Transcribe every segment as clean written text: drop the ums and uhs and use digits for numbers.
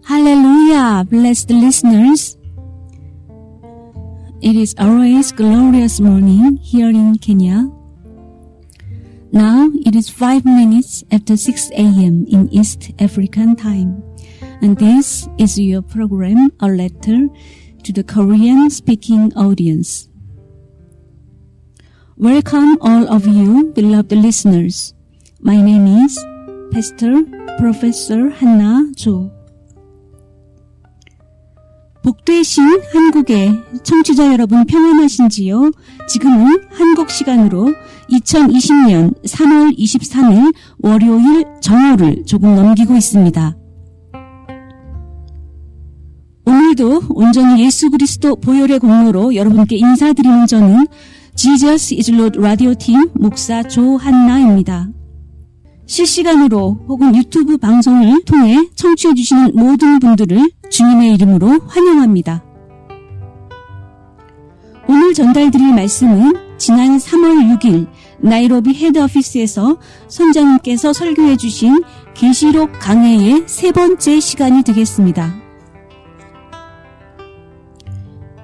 Hallelujah, blessed listeners. It is always glorious morning here in Kenya. Now it is 5 minutes after 6 a.m. in East African time. And this is your program, A Letter to the Korean-speaking audience. Welcome all of you, beloved listeners. My name is Pastor Professor Hannah Jo. 복되신 한국의 청취자 여러분 평안하신지요? 지금은 한국 시간으로 2020년 3월 23일 월요일 정오를 조금 넘기고 있습니다. 오늘도 온전히 예수 그리스도 보혈의 공로로 여러분께 인사드리는 저는 Jesus is Lord 라디오 팀 목사 조한나입니다. 실시간으로 혹은 유튜브 방송을 통해 청취해 주시는 모든 분들을 주님의 이름으로 환영합니다. 오늘 전달드릴 말씀은 지난 3월 6일 나이로비 헤드오피스에서 선장님께서 설교해 주신 계시록 강해의 세 번째 시간이 되겠습니다.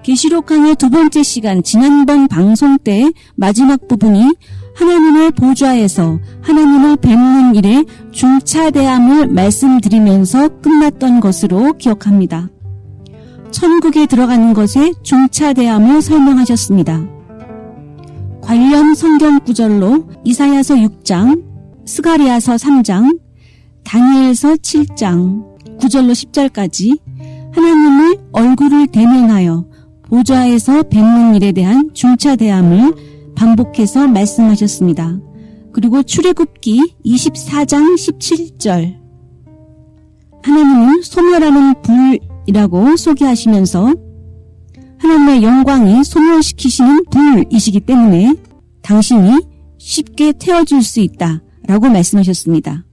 계시록 강해 두 번째 시간, 지난번 방송 때 마지막 부분이 하나님의 보좌에서 하나님을 뵙는 일에 중차대함을 말씀드리면서 끝났던 것으로 기억합니다. 천국에 들어가는 것에 중차대함을 설명하셨습니다. 관련 성경 구절로 이사야서 6장, 스가랴서 3장, 다니엘서 7장, 9절로 10절까지 하나님을 얼굴을 대면하여 보좌에서 뵙는 일에 대한 중차대함을 반복해서 말씀하셨습니다. 그리고 출애굽기 24장 17절 하나님은 소멸하는 불이라고 소개하시면서 하나님의 영광이 소멸시키시는 불이시기 때문에 당신이 쉽게 태워줄 수 있다라고 말씀하셨습니다.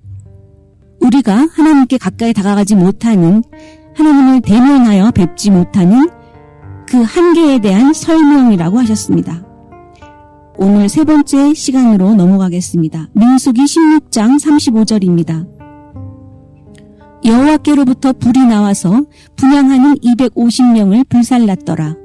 우리가 하나님께 가까이 다가가지 못하는, 하나님을 대면하여 뵙지 못하는 그 한계에 대한 설명이라고 하셨습니다. 오늘 세 번째 시간으로 넘어가겠습니다. 민수기 16장 35절입니다. 여호와께로부터 불이 나와서 분향하는 250명을 불살랐더라.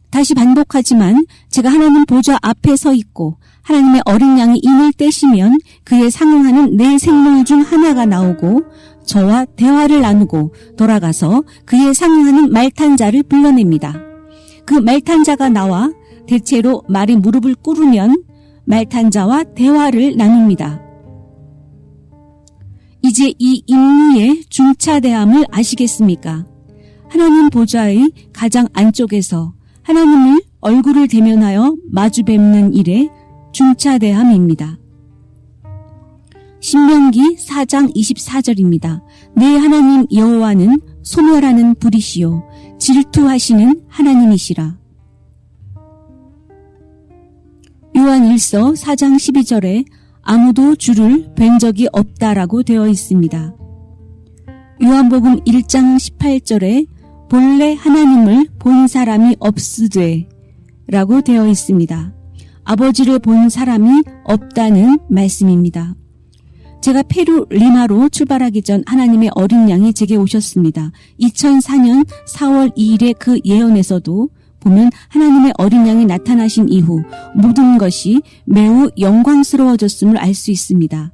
다시 반복하지만 제가 하나님 보좌 앞에 서 있고 하나님의 어린 양이 인을 떼시면 그에 상응하는 내 생물 중 하나가 나오고 저와 대화를 나누고 돌아가서 그에 상응하는 말탄자를 불러냅니다. 그 말탄자가 나와 대체로 말이 무릎을 꿇으면 말탄자와 대화를 나눕니다. 이제 이 인류의 중차대함을 아시겠습니까? 하나님 보좌의 가장 안쪽에서 하나님을 얼굴을 대면하여 마주 뵙는 일에 중차대함입니다. 신명기 4장 24절입니다. 내 하나님 여호와는 소멸하는 불이시요 질투하시는 하나님이시라. 요한 1서 4장 12절에 아무도 주를 뵌 적이 없다라고 되어 있습니다. 요한복음 1장 18절에 본래 하나님을 본 사람이 없으되 라고 되어 있습니다. 아버지를 본 사람이 없다는 말씀입니다. 제가 페루 리마로 출발하기 전 하나님의 어린 양이 제게 오셨습니다. 2004년 4월 2일의 그 예언에서도 보면 하나님의 어린 양이 나타나신 이후 모든 것이 매우 영광스러워졌음을 알 수 있습니다.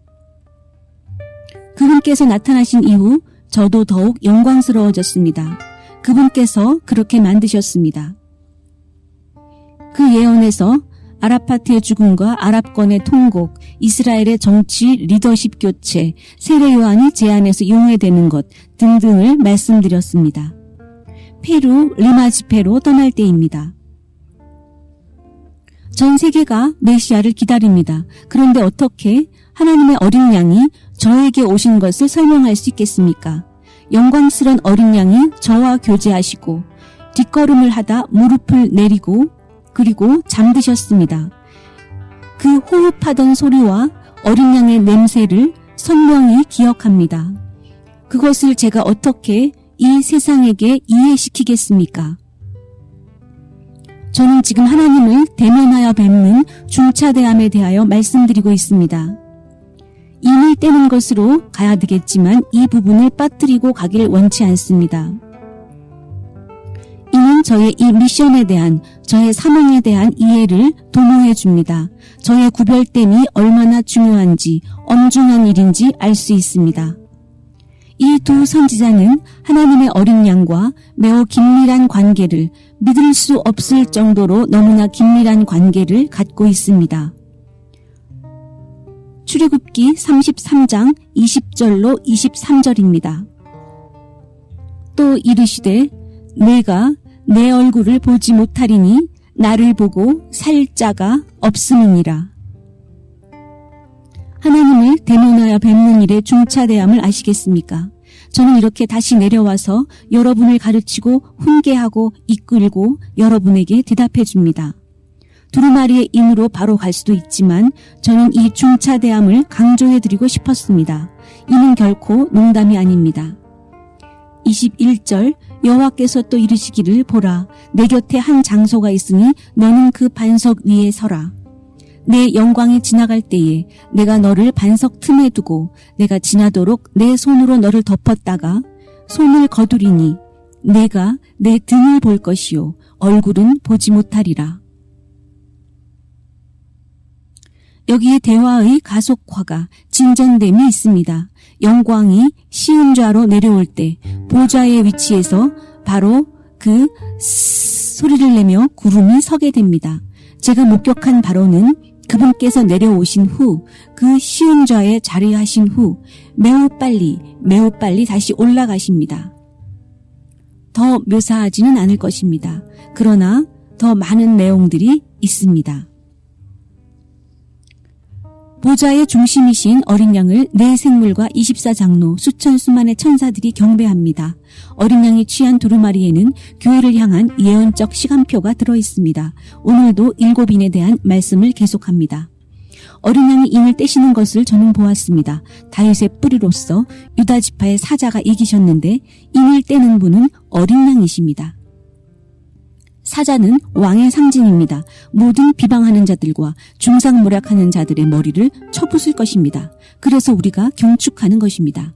그분께서 나타나신 이후 저도 더욱 영광스러워졌습니다. 그분께서 그렇게 만드셨습니다. 그 예언에서 아라파트의 죽음과 아랍권의 통곡, 이스라엘의 정치 리더십 교체, 세례 요한이 제안해서 용해되는 것 등등을 말씀드렸습니다. 페루 리마 집회로 떠날 때입니다. 전 세계가 메시아를 기다립니다. 그런데 어떻게 하나님의 어린 양이 저에게 오신 것을 설명할 수 있겠습니까? 영광스러운 어린 양이 저와 교제하시고 뒷걸음을 하다 무릎을 내리고 그리고 잠드셨습니다. 그 호흡하던 소리와 어린 양의 냄새를 선명히 기억합니다. 그것을 제가 어떻게 이 세상에게 이해시키겠습니까? 저는 지금 하나님을 대면하여 뵙는 중차대함에 대하여 말씀드리고 있습니다. 인을 떼는 것으로 가야 되겠지만 이 부분을 빠뜨리고 가길 원치 않습니다. 이는 저의 이 미션에 대한, 저의 사명에 대한 이해를 도모해 줍니다. 저의 구별됨이 얼마나 중요한지, 엄중한 일인지 알 수 있습니다. 이 두 선지자는 하나님의 어린 양과 매우 긴밀한 관계를, 믿을 수 없을 정도로 너무나 긴밀한 관계를 갖고 있습니다. 출애굽기 33장 20절로 23절입니다. 또 이르시되 내가 내 얼굴을 보지 못하리니 나를 보고 살 자가 없음이니라. 하나님을 대면하여 뵙는 일에 중차대함을 아시겠습니까? 저는 이렇게 다시 내려와서 여러분을 가르치고 훈계하고 이끌고 여러분에게 대답해 줍니다. 두루마리의 인으로 바로 갈 수도 있지만 저는 이 중차대함을 강조해 드리고 싶었습니다. 이는 결코 농담이 아닙니다. 21절 여호와께서 또 이르시기를 보라 내 곁에 한 장소가 있으니 너는 그 반석 위에 서라. 내 영광이 지나갈 때에 내가 너를 반석 틈에 두고 내가 지나도록 내 손으로 너를 덮었다가 손을 거두리니 내가 내 등을 볼 것이요 얼굴은 보지 못하리라. 여기에 대화의 가속화가 진전됨이 있습니다. 영광이 시은좌로 내려올 때 보좌의 위치에서 바로 그 소리를 내며 구름이 서게 됩니다. 제가 목격한 바로는 그분께서 내려오신 후 그 시은좌에 자리하신 후 매우 빨리 다시 올라가십니다. 더 묘사하지는 않을 것입니다. 그러나 더 많은 내용들이 있습니다. 보좌의 중심이신 어린 양을 네 생물과 24장로 수천 수만의 천사들이 경배합니다. 어린 양이 취한 두루마리에는 교회를 향한 예언적 시간표가 들어있습니다. 오늘도 7인에 대한 말씀을 계속합니다. 어린 양이 인을 떼시는 것을 저는 보았습니다. 다윗의 뿌리로서 유다 지파의 사자가 이기셨는데 인을 떼는 분은 어린 양이십니다. 사자는 왕의 상징입니다. 모든 비방하는 자들과 중상모략하는 자들의 머리를 쳐부술 것입니다. 그래서 우리가 경축하는 것입니다.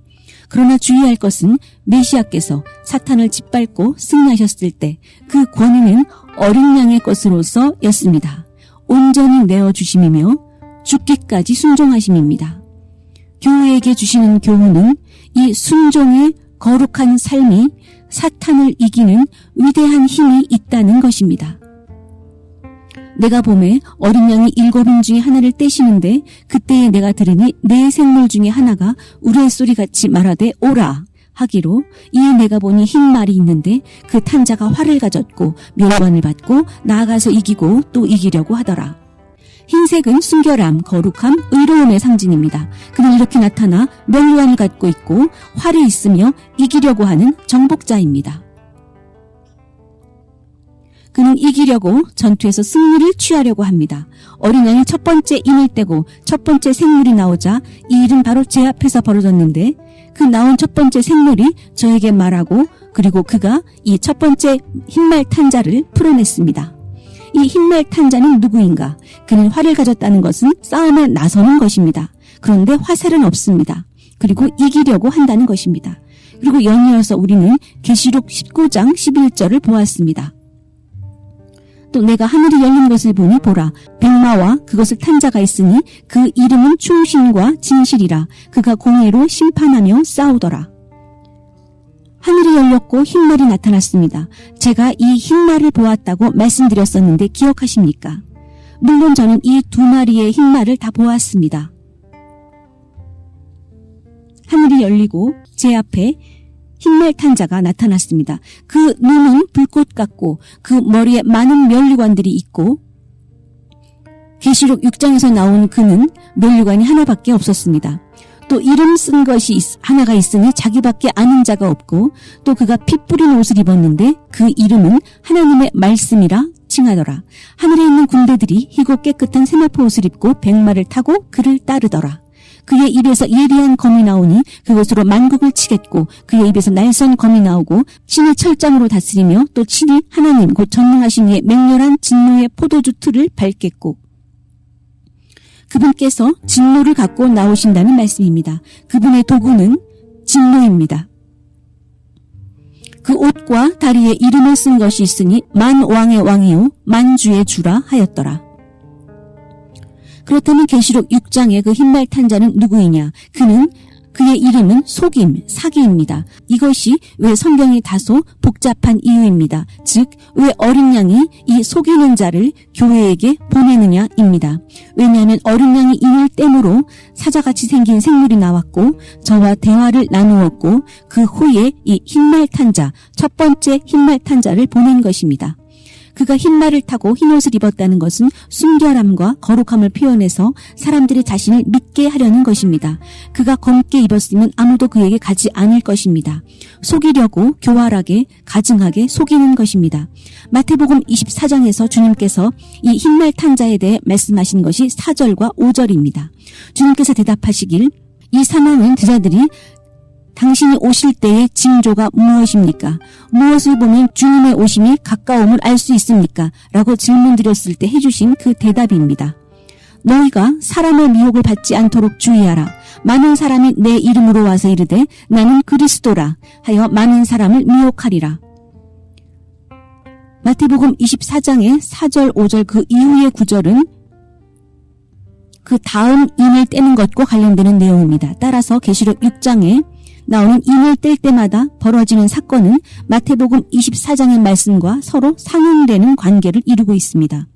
그러나 주의할 것은 메시아께서 사탄을 짓밟고 승리하셨을 때 그 권위는 어린 양의 것으로서 였습니다. 온전히 내어주심이며 죽기까지 순종하심입니다. 교회에게 주시는 교훈은 이 순종의 거룩한 삶이 사탄을 이기는 위대한 힘이 있다는 것입니다. 내가 봄에 어린 양이 7인 중에 하나를 떼시는데 그때에 내가 들으니 네 생물 중에 하나가 우레소리같이 말하되 오라 하기로 이에 내가 보니 흰 말이 있는데 그 탄자가 활을 가졌고 멸관을 받고 나아가서 이기고 또 이기려고 하더라. 흰색은 순결함, 거룩함, 의로움의 상징입니다. 그는 이렇게 나타나 멸관을 갖고 있고 활이 있으며 이기려고 하는 정복자입니다. 그는 이기려고 전투에서 승리를 취하려고 합니다. 어린 양이 첫 번째 인을 떼고 첫 번째 생물이 나오자 이 일은 바로 제 앞에서 벌어졌는데 그 나온 첫 번째 생물이 저에게 말하고 그리고 그가 이 첫 번째 흰말 탄자를 풀어냈습니다. 이 흰말 탄자는 누구인가? 그는 활을 가졌다는 것은 싸움에 나서는 것입니다. 그런데 화살은 없습니다. 그리고 이기려고 한다는 것입니다. 그리고 연이어서 우리는 계시록 19장 11절을 보았습니다. 또 내가 하늘이 열린 것을 보니 보라 백마와 그것을 탄 자가 있으니 그 이름은 충신과 진실이라 그가 공의로 심판하며 싸우더라. 하늘이 열렸고 흰말이 나타났습니다. 제가 이 흰말을 보았다고 말씀드렸었는데 기억하십니까? 물론 저는 이 두 마리의 흰말을 다 보았습니다. 하늘이 열리고 제 앞에 흰말 탄자가 나타났습니다. 그 눈은 불꽃 같고 그 머리에 많은 면류관들이 있고 계시록 6장에서 나온 그는 면류관이 하나밖에 없었습니다. 또 이름 쓴 것이 하나가 있으니 자기밖에 아는 자가 없고 또 그가 피 뿌린 옷을 입었는데 그 이름은 하나님의 말씀이라 칭하더라. 하늘에 있는 군대들이 희고 깨끗한 세마포 옷을 입고 백마를 타고 그를 따르더라. 그의 입에서 예리한 검이 나오니 그것으로 만국을 치겠고 그의 입에서 날선 검이 나오고 친히 철장으로 다스리며 또 친히 하나님 곧 전능하신 이의 맹렬한 진노의 포도주 틀을 밟겠고 그분께서 진노를 갖고 나오신다는 말씀입니다. 그분의 도구는 진노입니다. 그 옷과 다리에 이름을 쓴 것이 있으니 만왕의 왕이요 만주의 주라 하였더라. 그렇다면 계시록 6장의 그 흰말 탄 자는 누구이냐? 그의 이름은 속임, 사기입니다. 이것이 왜 성경이 다소 복잡한 이유입니다. 즉, 왜 어린 양이 이 속이는 자를 교회에게 보내느냐입니다. 왜냐하면 어린 양이 인을 땜으로 사자같이 생긴 생물이 나왔고 저와 대화를 나누었고 그 후에 이 흰말 탄 자, 첫 번째 흰말 탄 자를 보낸 것입니다. 그가 흰말을 타고 흰옷을 입었다는 것은 순결함과 거룩함을 표현해서 사람들이 자신을 믿게 하려는 것입니다. 그가 검게 입었으면 아무도 그에게 가지 않을 것입니다. 속이려고 교활하게 가증하게 속이는 것입니다. 마태복음 24장에서 주님께서 이 흰말 탄 자에 대해 말씀하신 것이 4절과 5절입니다. 주님께서 대답하시길 이 사망은 제자들이 당신이 오실 때의 징조가 무엇입니까? 무엇을 보면 주님의 오심이 가까움을 알 수 있습니까? 라고 질문드렸을 때 해주신 그 대답입니다. 너희가 사람의 미혹을 받지 않도록 주의하라. 많은 사람이 내 이름으로 와서 이르되 나는 그리스도라 하여 많은 사람을 미혹하리라. 마태복음 24장의 4절 5절 그 이후의 구절은 그 다음 인을 떼는 것과 관련되는 내용입니다. 따라서 계시록 6장에 나오는 인을 뗄 때마다 벌어지는 사건은 마태복음 24장의 말씀과 서로 상응되는 관계를 이루고 있습니다.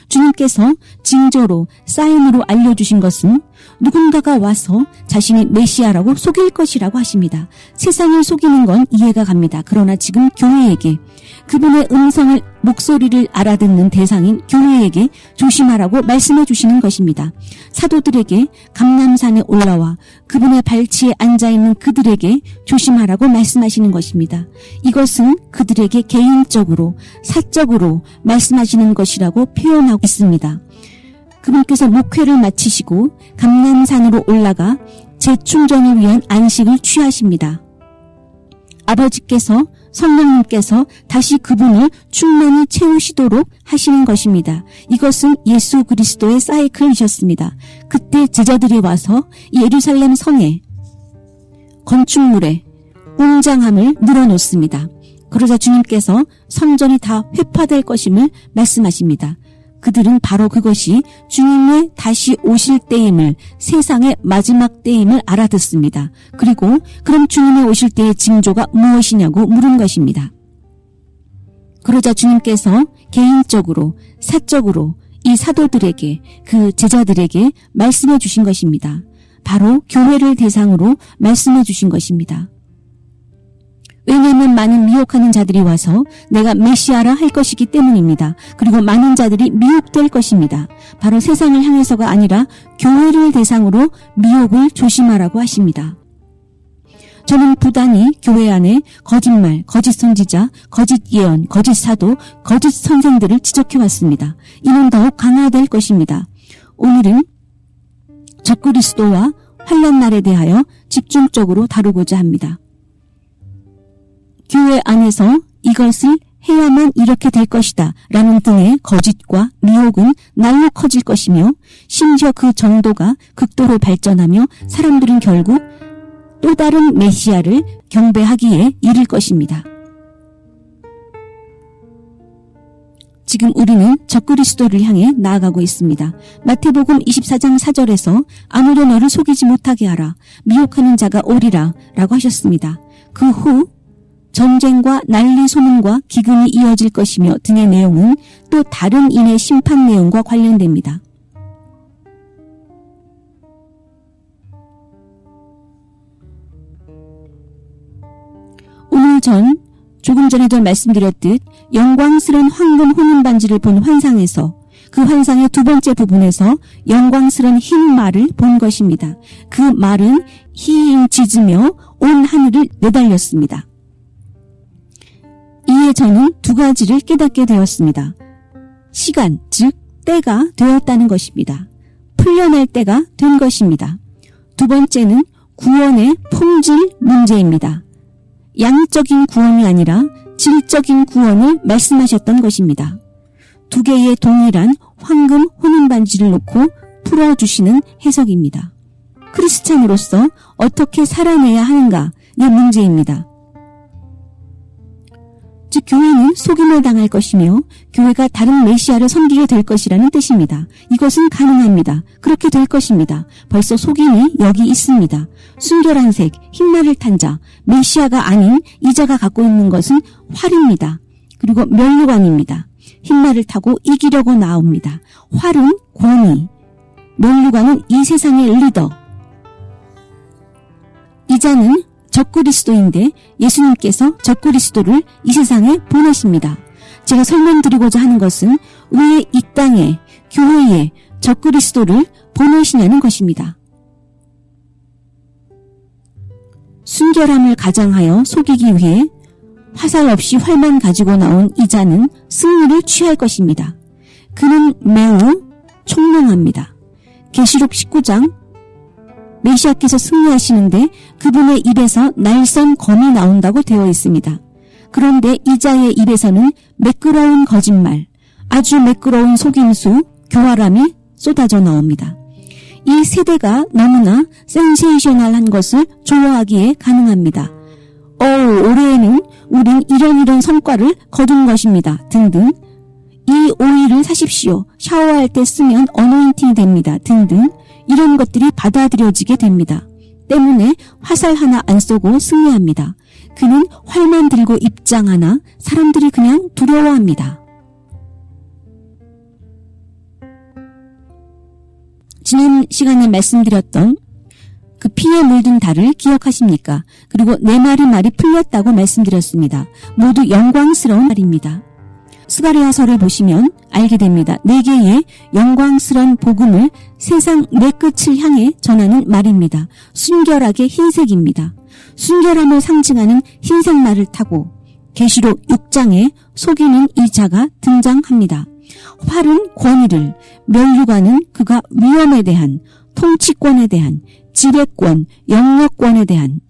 주님께서 징조로 사인으로 알려주신 것은 누군가가 와서 자신이 메시아라고 속일 것이라고 하십니다. 세상을 속이는 건 이해가 갑니다. 그러나 지금 교회에게 그분의 음성을 목소리를 알아듣는 대상인 교회에게 조심하라고 말씀해 주시는 것입니다. 사도들에게 감람산에 올라와 그분의 발치에 앉아있는 그들에게 조심하라고 말씀하시는 것입니다. 이것은 그들에게 개인적으로 사적으로 말씀하시는 것이라고 표현하고 있습니다. 그분께서 목회를 마치시고 감람산으로 올라가 재충전을 위한 안식을 취하십니다. 아버지께서 성령님께서 다시 그분을 충만히 채우시도록 하시는 것입니다. 이것은 예수 그리스도의 사이클이셨습니다. 그때 제자들이 와서 예루살렘 성에 건축물에 웅장함을 늘어놓습니다. 그러자 주님께서 성전이 다 회파될 것임을 말씀하십니다. 그들은 바로 그것이 주님의 다시 오실 때임을, 세상의 마지막 때임을 알아듣습니다. 그리고 그럼 주님의 오실 때의 징조가 무엇이냐고 물은 것입니다. 그러자 주님께서 개인적으로 사적으로 이 사도들에게 그 제자들에게 말씀해 주신 것입니다. 바로 교회를 대상으로 말씀해 주신 것입니다. 왜냐하면 많은 미혹하는 자들이 와서 내가 메시아라 할 것이기 때문입니다. 그리고 많은 자들이 미혹될 것입니다. 바로 세상을 향해서가 아니라 교회를 대상으로 미혹을 조심하라고 하십니다. 저는 부단히 교회 안에 거짓말, 거짓 선지자, 거짓 예언, 거짓 사도, 거짓 선생들을 지적해왔습니다. 이는 더욱 강화될 것입니다. 오늘은 적그리스도와 환난날에 대하여 집중적으로 다루고자 합니다. 교회 안에서 이것을 해야만 이렇게 될 것이다 라는 등의 거짓과 미혹은 날로 커질 것이며 심지어 그 정도가 극도로 발전하며 사람들은 결국 또 다른 메시아를 경배하기에 이를 것입니다. 지금 우리는 적그리스도를 향해 나아가고 있습니다. 마태복음 24장 4절에서 아무도 너를 속이지 못하게 하라. 미혹하는 자가 오리라 라고 하셨습니다. 그 후 전쟁과 난리 소문과 기근이 이어질 것이며 등의 내용은 또 다른 인의 심판 내용과 관련됩니다. 오늘 조금 전에도 말씀드렸듯 영광스러운 황금 혼인반지를 본 환상에서 그 환상의 두 번째 부분에서 영광스러운 흰 말을 본 것입니다. 그 말은 희잉 짖으며 온 하늘을 내달렸습니다. 이에 저는 두 가지를 깨닫게 되었습니다. 시간, 즉 때가 되었다는 것입니다. 풀려날 때가 된 것입니다. 두 번째는 구원의 품질 문제입니다. 양적인 구원이 아니라 질적인 구원을 말씀하셨던 것입니다. 두 개의 동일한 황금 혼인반지를 놓고 풀어주시는 해석입니다. 크리스찬으로서 어떻게 살아내야 하는가의 문제입니다. 즉 교회는 속임을 당할 것이며 교회가 다른 메시아를 섬기게 될 것이라는 뜻입니다. 이것은 가능합니다. 그렇게 될 것입니다. 벌써 속임이 여기 있습니다. 순결한 색, 흰말을 탄 자, 메시아가 아닌 이 자가 갖고 있는 것은 활입니다. 그리고 면류관입니다. 흰말을 타고 이기려고 나옵니다. 활은 권위, 면류관은 이 세상의 리더. 이 자는 적그리스도인데 예수님께서 적그리스도를 이 세상에 보내십니다. 제가 설명드리고자 하는 것은 왜 이 땅에 교회에 적그리스도를 보내시냐는 것입니다. 순결함을 가장하여 속이기 위해 화살 없이 활만 가지고 나온 이 자는 승리를 취할 것입니다. 그는 매우 총명합니다. 계시록 19장 메시아께서 승리하시는데 그분의 입에서 날선 검이 나온다고 되어 있습니다. 그런데 이 자의 입에서는 매끄러운 거짓말, 아주 매끄러운 속임수, 교활함이 쏟아져 나옵니다. 이 세대가 너무나 센세이셔널한 것을 좋아하기에 가능합니다. 올해에는 우린 이런 성과를 거둔 것입니다. 등등. 이 오일을 사십시오. 샤워할 때 쓰면 어노인팅이 됩니다. 등등. 이런 것들이 받아들여지게 됩니다. 때문에 화살 하나 안 쏘고 승리합니다. 그는 활만 들고 입장하나 사람들이 그냥 두려워합니다. 지난 시간에 말씀드렸던 그 피에 물든 달을 기억하십니까? 그리고 네 마리 말이 풀렸다고 말씀드렸습니다. 모두 영광스러운 말입니다. 스가랴서를 보시면 알게 됩니다. 4개의 영광스러운 복음을 세상 네 끝을 향해 전하는 말입니다. 순결하게 흰색입니다. 순결함을 상징하는 흰색 말을 타고 계시록 6장에 속이는 이 자가 등장합니다. 활은 권위를, 면류관은 그가 위엄에 대한, 통치권에 대한, 지배권, 영역권에 대한,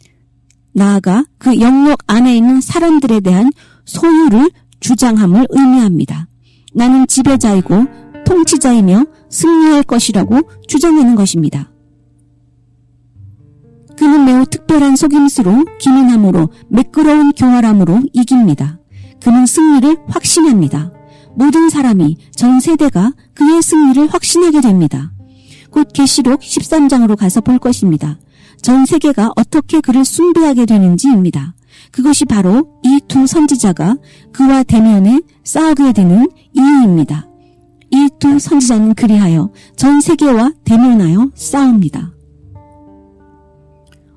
나아가 그 영역 안에 있는 사람들에 대한 소유를 주장함을 의미합니다. 나는 지배자이고 통치자이며 승리할 것이라고 주장하는 것입니다. 그는 매우 특별한 속임수로, 기민함으로, 매끄러운 교활함으로 이깁니다. 그는 승리를 확신합니다. 모든 사람이, 전 세대가 그의 승리를 확신하게 됩니다. 곧 계시록 13장으로 가서 볼 것입니다. 전 세계가 어떻게 그를 숭배하게 되는지입니다. 그것이 바로 이 두 선지자가 그와 대면에 싸우게 되는 이유입니다. 이 두 선지자는 그리하여 전 세계와 대면하여 싸웁니다.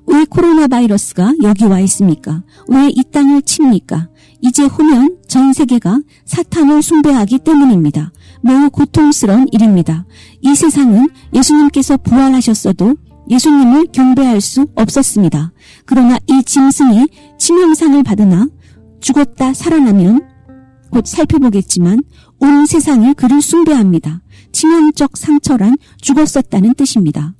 왜 코로나 바이러스가 여기 와 있습니까? 왜 이 땅을 칩니까? 이제 후면 전 세계가 사탄을 숭배하기 때문입니다. 매우 고통스러운 일입니다. 이 세상은 예수님께서 부활하셨어도 예수님을 경배할 수 없었습니다. 그러나 이 짐승이 치명상을 받으나 죽었다 살아나면 곧 살펴보겠지만 온 세상이 그를 숭배합니다. 치명적 상처란 죽었었다는 뜻입니다.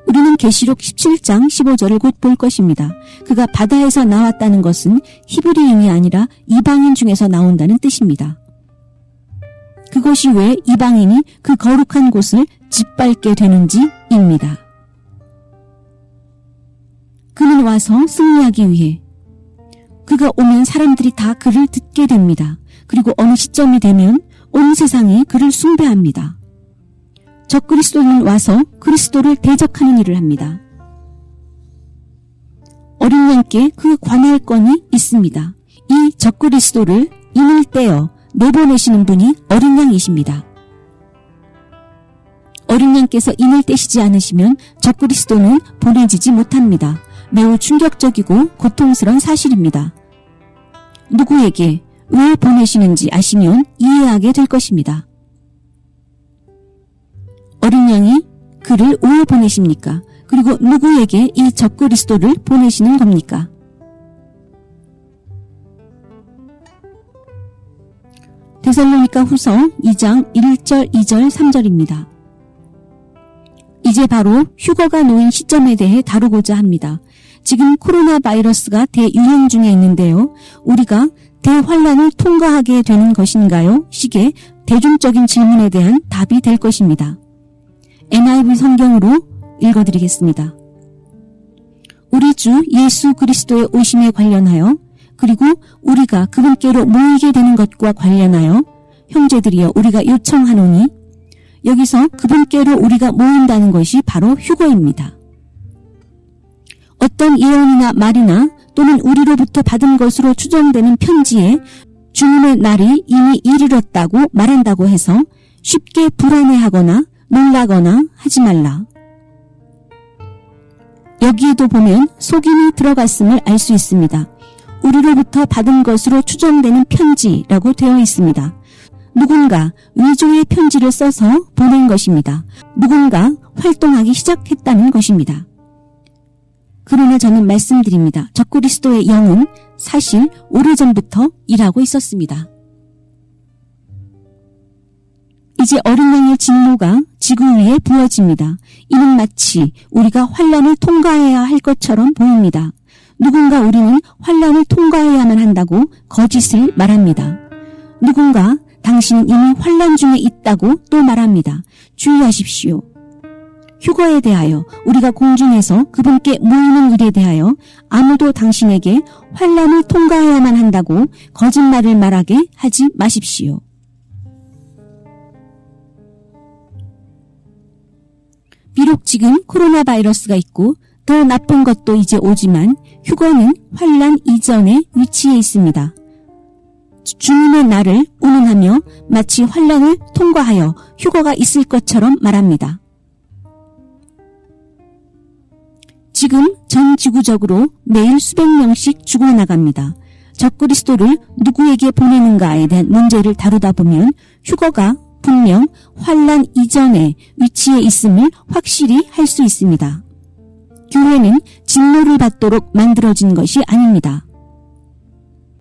우리는 계시록 17장 15절을 곧 볼 것입니다. 그가 바다에서 나왔다는 것은 히브리인이 아니라 이방인 중에서 나온다는 뜻입니다. 그것이 왜 이방인이 그 거룩한 곳을 짓밟게 되는지입니다. 그는 와서 승리하기 위해 그가 오면 사람들이 다 그를 듣게 됩니다. 그리고 어느 시점이 되면 온 세상이 그를 숭배합니다. 적그리스도는 와서 그리스도를 대적하는 일을 합니다. 어린 양께 그 관할권이 있습니다. 이 적그리스도를 인을 떼어 내보내시는 분이 어린 양이십니다. 어린 양께서 인을 떼시지 않으시면 적그리스도는 보내지지 못합니다. 매우 충격적이고 고통스러운 사실입니다. 누구에게 왜 보내시는지 아시면 이해하게 될 것입니다. 어린 양이 그를 왜 보내십니까? 그리고 누구에게 이 적그리스도를 보내시는 겁니까? 데살로니가 후서 2장 1절, 2절, 3절입니다. 이제 바로 휴거가 놓인 시점에 대해 다루고자 합니다. 지금 코로나 바이러스가 대유행 중에 있는데요. 우리가 대환란을 통과하게 되는 것인가요? 식의 대중적인 질문에 대한 답이 될 것입니다. NIV 성경으로 읽어드리겠습니다. 우리 주 예수 그리스도의 오심에 관련하여 그리고 우리가 그분께로 모이게 되는 것과 관련하여 형제들이여 우리가 요청하노니 여기서 그분께로 우리가 모인다는 것이 바로 휴거입니다. 어떤 예언이나 말이나 또는 우리로부터 받은 것으로 추정되는 편지에 주님의 날이 이미 이르렀다고 말한다고 해서 쉽게 불안해하거나 놀라거나 하지 말라. 여기에도 보면 속임이 들어갔음을 알 수 있습니다. 우리로부터 받은 것으로 추정되는 편지라고 되어 있습니다. 누군가 위조의 편지를 써서 보낸 것입니다. 누군가 활동하기 시작했다는 것입니다. 그러나 저는 말씀드립니다. 적그리스도의 영은 사실 오래전부터 일하고 있었습니다. 이제 어린 양의 진노가 지구 위에 부어집니다. 이는 마치 우리가 환란을 통과해야 할 것처럼 보입니다. 누군가 우리는 환란을 통과해야만 한다고 거짓을 말합니다. 누군가 당신은 이미 환란 중에 있다고 또 말합니다. 주의하십시오. 휴거에 대하여 우리가 공중에서 그분께 모이는 일에 대하여 아무도 당신에게 환란을 통과해야만 한다고 거짓말을 말하게 하지 마십시오. 비록 지금 코로나 바이러스가 있고 더 나쁜 것도 이제 오지만 휴거는 환란 이전에 위치해 있습니다. 주님의 날을 운운하며 마치 환란을 통과하여 휴거가 있을 것처럼 말합니다. 지금 전 지구적으로 매일 수백 명씩 죽어나갑니다. 적그리스도를 누구에게 보내는가에 대한 문제를 다루다 보면 휴거가 분명 환란 이전에 위치해 있음을 확실히 할 수 있습니다. 교회는 진노를 받도록 만들어진 것이 아닙니다.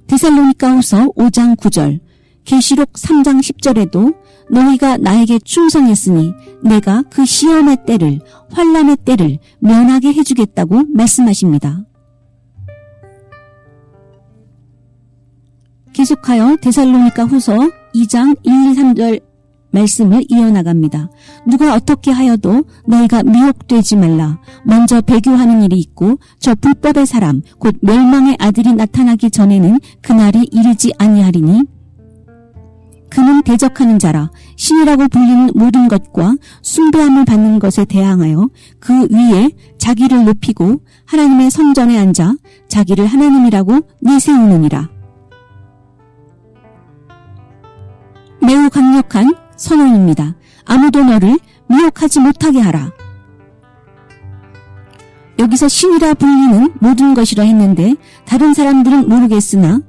데살로니가후서 5장 9절, 계시록 3장 10절에도 너희가 나에게 충성했으니 내가 그 시험의 때를, 환란의 때를 면하게 해주겠다고 말씀하십니다. 계속하여 데살로니가후서 2장 1, 2, 3절 말씀을 이어나갑니다. 누가 어떻게 하여도 너희가 미혹되지 말라. 먼저 배교하는 일이 있고 저 불법의 사람 곧 멸망의 아들이 나타나기 전에는 그날이 이르지 아니하리니 그는 대적하는 자라. 신이라고 불리는 모든 것과 숭배함을 받는 것에 대항하여 그 위에 자기를 높이고 하나님의 성전에 앉아 자기를 하나님이라고 내세우느니라. 매우 강력한 선언입니다. 아무도 너를 미혹하지 못하게 하라. 여기서 신이라 불리는 모든 것이라 했는데 다른 사람들은 모르겠으나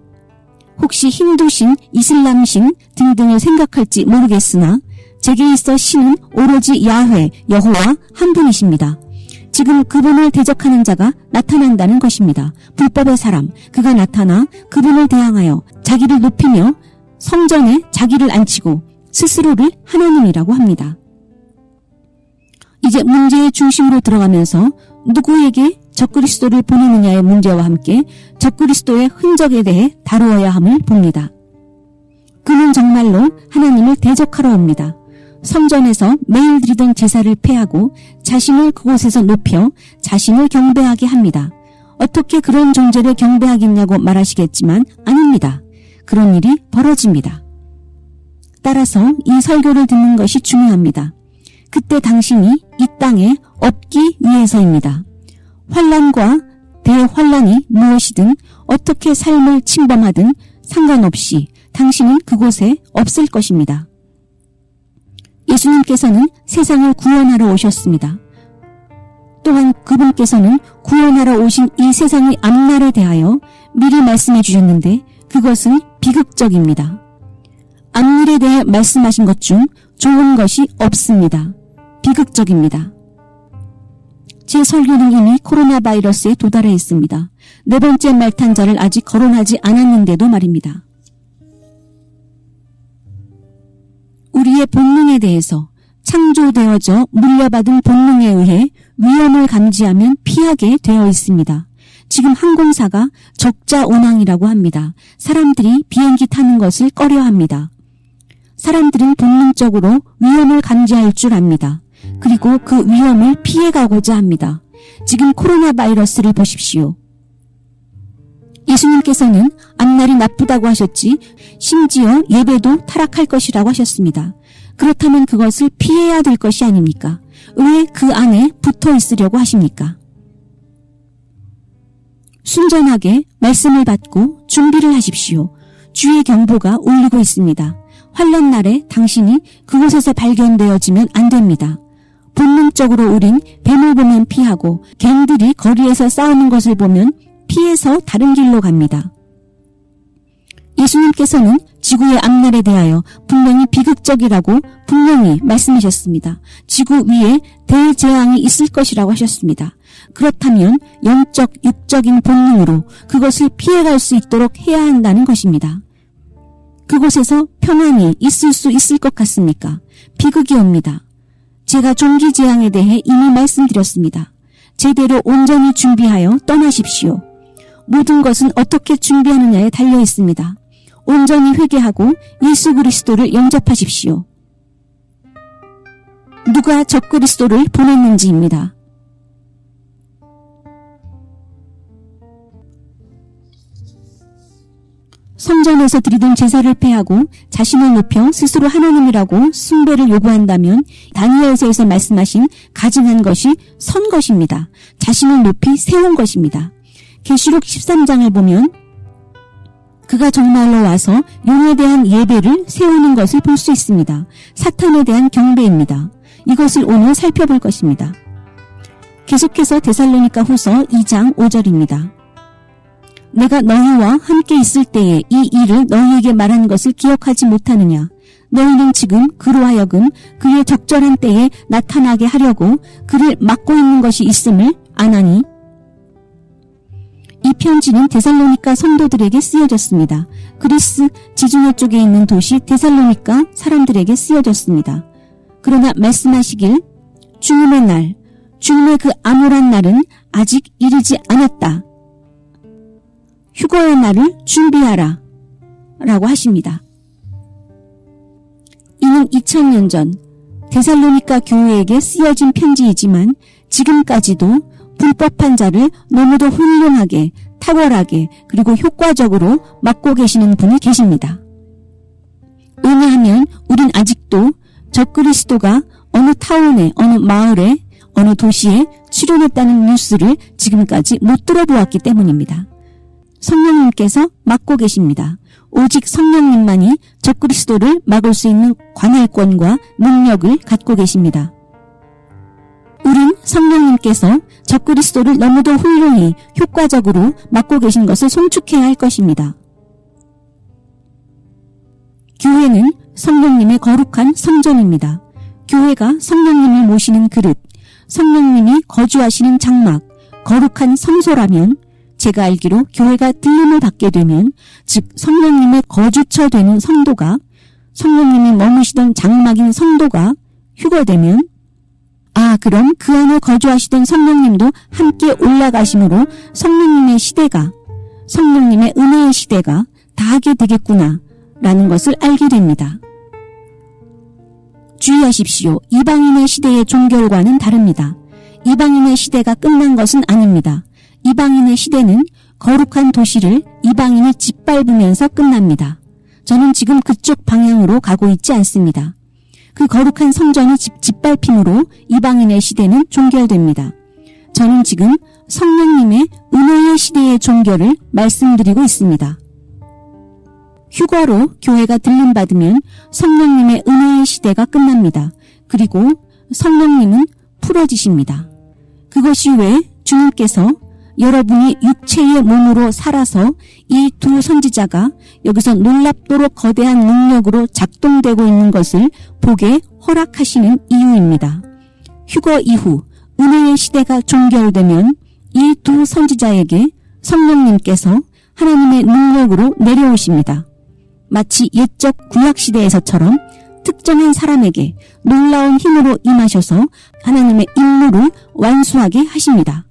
혹시 힌두신, 이슬람신 등등을 생각할지 모르겠으나 제게 있어 신은 오로지 야훼, 여호와 한 분이십니다. 지금 그분을 대적하는 자가 나타난다는 것입니다. 불법의 사람, 그가 나타나 그분을 대항하여 자기를 높이며 성전에 자기를 앉히고 스스로를 하나님이라고 합니다. 이제 문제의 중심으로 들어가면서 누구에게 적그리스도를 보내느냐의 문제와 함께 적그리스도의 흔적에 대해 다루어야 함을 봅니다. 그는 정말로 하나님을 대적하러 옵니다. 성전에서 매일 드리던 제사를 폐하고 자신을 그곳에서 높여 자신을 경배하게 합니다. 어떻게 그런 존재를 경배하겠냐고 말하시겠지만 아닙니다. 그런 일이 벌어집니다. 따라서 이 설교를 듣는 것이 중요합니다. 그때 당신이 이 땅에 없기 위해서입니다. 환란과 대환란이 무엇이든 어떻게 삶을 침범하든 상관없이 당신은 그곳에 없을 것입니다. 예수님께서는 세상을 구원하러 오셨습니다. 또한 그분께서는 구원하러 오신 이 세상의 앞날에 대하여 미리 말씀해 주셨는데 그것은 비극적입니다. 앞일에 대해 말씀하신 것 중 좋은 것이 없습니다. 비극적입니다. 제 설교는 이미 코로나 바이러스에 도달해 있습니다. 네 번째 말탄자를 아직 거론하지 않았는데도 말입니다. 우리의 본능에 대해서 창조되어져 물려받은 본능에 의해 위험을 감지하면 피하게 되어 있습니다. 지금 항공사가 적자운항이라고 합니다. 사람들이 비행기 타는 것을 꺼려합니다. 사람들은 본능적으로 위험을 감지할 줄 압니다. 그리고 그 위험을 피해가고자 합니다. 지금 코로나 바이러스를 보십시오. 예수님께서는 앞날이 나쁘다고 하셨지 심지어 예배도 타락할 것이라고 하셨습니다. 그렇다면 그것을 피해야 될 것이 아닙니까? 왜 그 안에 붙어 있으려고 하십니까? 순전하게 말씀을 받고 준비를 하십시오. 주의 경보가 울리고 있습니다. 환난 날에 당신이 그곳에서 발견되어지면 안 됩니다. 본능적으로 우린 뱀을 보면 피하고 갱들이 거리에서 싸우는 것을 보면 피해서 다른 길로 갑니다. 예수님께서는 지구의 앞날에 대하여 분명히 비극적이라고 분명히 말씀하셨습니다. 지구 위에 대재앙이 있을 것이라고 하셨습니다. 그렇다면 영적, 육적인 본능으로 그것을 피해갈 수 있도록 해야 한다는 것입니다. 그곳에서 평안이 있을 수 있을 것 같습니까? 비극이 옵니다. 제가 종기재앙에 대해 이미 말씀드렸습니다. 제대로 온전히 준비하여 떠나십시오. 모든 것은 어떻게 준비하느냐에 달려 있습니다. 온전히 회개하고 예수 그리스도를 영접하십시오. 누가 적그리스도를 보냈는지입니다. 성전에서 드리던 제사를 패하고 자신을 높여 스스로 하나님이라고 숭배를 요구한다면 다니엘서에서 말씀하신 가증한 것이 선 것입니다. 자신을 높이 세운 것입니다. 계시록 13장을 보면 그가 정말로 와서 용에 대한 예배를 세우는 것을 볼 수 있습니다. 사탄에 대한 경배입니다. 이것을 오늘 살펴볼 것입니다. 계속해서 데살로니가 후서 2장 5절입니다. 내가 너희와 함께 있을 때에 이 일을 너희에게 말한 것을 기억하지 못하느냐. 너희는 지금 그로 하여금 그의 적절한 때에 나타나게 하려고 그를 막고 있는 것이 있음을 아나니. 이 편지는 데살로니가 성도들에게 쓰여졌습니다. 그리스 지중해 쪽에 있는 도시 데살로니가 사람들에게 쓰여졌습니다. 그러나 말씀하시길 죽음의 날, 죽음의 그 암울한 날은 아직 이르지 않았다. 휴거의 날을 준비하라 라고 하십니다. 이는 2000년 전 데살로니가 교회에게 쓰여진 편지이지만 지금까지도 불법한 자를 너무도 훌륭하게, 탁월하게 그리고 효과적으로 막고 계시는 분이 계십니다. 왜냐하면 우린 아직도 적그리스도가 어느 타운에, 어느 마을에, 어느 도시에 출현했다는 뉴스를 지금까지 못 들어보았기 때문입니다. 성령님께서 막고 계십니다. 오직 성령님만이 적그리스도를 막을 수 있는 관할권과 능력을 갖고 계십니다. 우린 성령님께서 적그리스도를 너무도 훌륭히 효과적으로 막고 계신 것을 송축해야 할 것입니다. 교회는 성령님의 거룩한 성전입니다. 교회가 성령님을 모시는 그릇, 성령님이 거주하시는 장막, 거룩한 성소라면 제가 알기로 교회가 들림을 받게 되면 즉 성령님의 거주처 되는 성도가 성령님이 머무시던 장막인 성도가 휴거되면 그럼 그 안에 거주하시던 성령님도 함께 올라가심으로 성령님의 시대가 성령님의 은혜의 시대가 다하게 되겠구나 라는 것을 알게 됩니다. 주의하십시오. 이방인의 시대의 종결과는 다릅니다. 이방인의 시대가 끝난 것은 아닙니다. 이방인의 시대는 거룩한 도시를 이방인이 짓밟으면서 끝납니다. 저는 지금 그쪽 방향으로 가고 있지 않습니다. 그 거룩한 성전이 짓밟힘으로 이방인의 시대는 종결됩니다. 저는 지금 성령님의 은혜의 시대의 종결을 말씀드리고 있습니다. 휴거로 교회가 들림받으면 성령님의 은혜의 시대가 끝납니다. 그리고 성령님은 풀어지십니다. 그것이 왜 주님께서 여러분이 육체의 몸으로 살아서 이 두 선지자가 여기서 놀랍도록 거대한 능력으로 작동되고 있는 것을 보게 허락하시는 이유입니다. 휴거 이후 은혜의 시대가 종결되면 이 두 선지자에게 성령님께서 하나님의 능력으로 내려오십니다. 마치 옛적 구약시대에서처럼 특정한 사람에게 놀라운 힘으로 임하셔서 하나님의 임무를 완수하게 하십니다.